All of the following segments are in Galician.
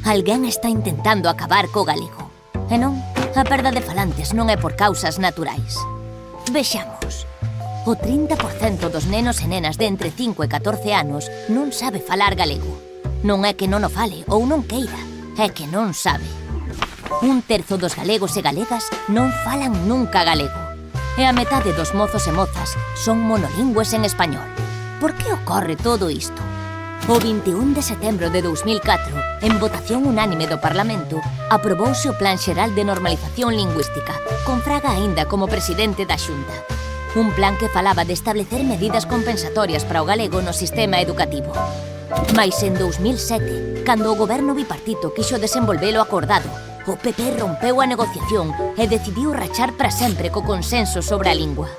Alguén está intentando acabar co galego. E non, a perda de falantes non é por causas naturais. Vexamos. O 30% dos nenos e nenas de entre 5 e 14 anos non sabe falar galego. Non é que non o fale ou non queira, é que non sabe. 1/3 dos galegos e galegas non falan nunca galego. E a metade dos mozos e mozas son monolingües en español. Por que ocorre todo isto? O 21 de setembro de 2004, en votación unánime do Parlamento, aprobouse o Plan Xeral de Normalización Lingüística, con Fraga aínda como presidente da Xunta. Un plan que falaba de establecer medidas compensatorias para o galego no sistema educativo. Mais en 2007, cando o goberno bipartito quixo desenvolver o acordado, o PP rompeu a negociación e decidiu rachar para sempre co consenso sobre a lingua.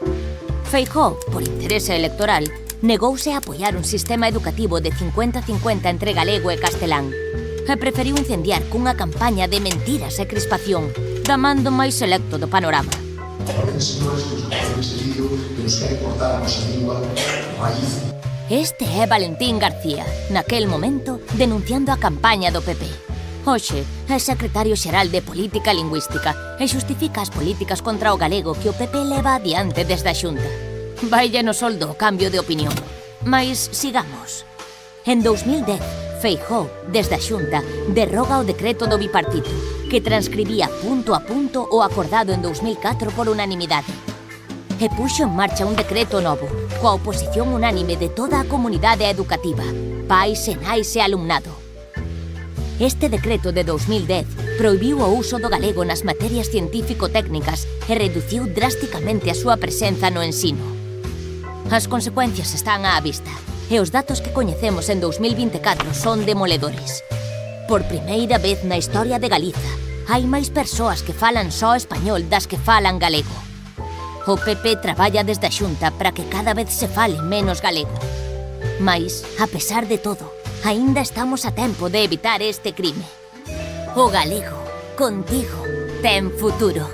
Feijóo, por interese electoral, negouse a apoiar un sistema educativo de 50-50 entre galego e castelán e preferiu incendiar cunha campaña de mentiras e crispación, damando máis selecto do panorama. Este é Valentín García, naquel momento denunciando a campaña do PP. Hoxe é secretario xeral de Política Lingüística e xustifica as políticas contra o galego que o PP leva adiante desde a Xunta. Vaille no soldo o cambio de opinión. Mais sigamos. En 2010, Feijóo, desde a Xunta, derroga o decreto do bipartito, que transcribía punto a punto o acordado en 2004 por unanimidade. E puxo en marcha un decreto novo, coa oposición unánime de toda a comunidade educativa, pais e nais e alumnado. Este decreto de 2010 prohibiu o uso do galego nas materias científico-técnicas e reduciu drásticamente a súa presenza no ensino. As consecuencias están á vista, e os datos que coñecemos en 2024 son demoledores. Por primeira vez na historia de Galiza, hai máis persoas que falan só español das que falan galego. O PP traballa desde a Xunta para que cada vez se fale menos galego. Mais, a pesar de todo, aínda estamos a tempo de evitar este crime. O galego, contigo, ten futuro.